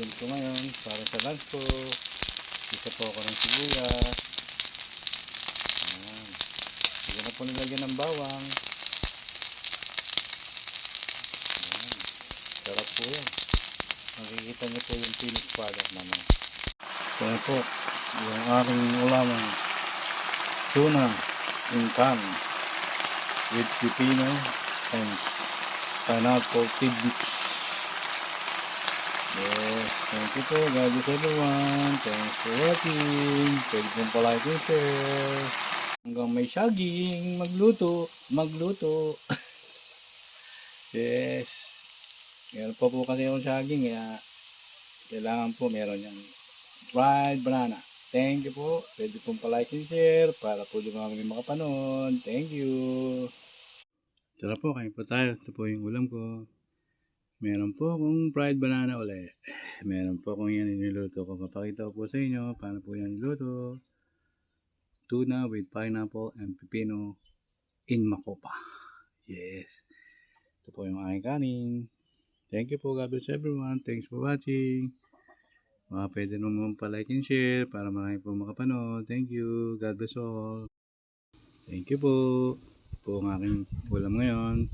ganito ngayon para sa lunch ko. Isa po ako ng sibuyas. Ayan. Hindi na po nilagyan ng bawang. Ayan. Sarap po yan. Makikita niyo po yung finished product naman. Kaya po, yung aking ulamang tuna in can with pipino and pineapple tidbits. Yes, thank you po. God bless everyone. Thanks for watching. Pwede pong palike and share. Hanggang may saging, magluto. Yes. Meron pa po kasi akong saging, kaya kailangan po meron yung fried banana. Thank you po. Pwede pong palike and share para po dumami makapanood. Thank you. Tara po, kain po tayo. Ito po yung ulam ko. Meron po akong fried banana ulit. Meron po akong yan niluto ko. Papakita ko po sa inyo paano po yan niluto. Tuna with pineapple and pipino in makopa. Yes. Ito po yung aking kanin. Thank you po. God bless everyone. Thanks for watching. Pwede naman pa-like and share para marami po makapanood. Thank you. God bless all. Thank you po. Ito po ang aking ulam ngayon.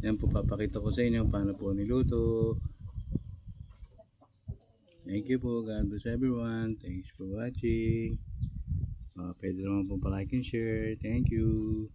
Yan po, papakita ko sa inyo paano po niluto. Thank you po. God bless everyone. Thanks for watching. Pwede naman po pa-like and share. Thank you.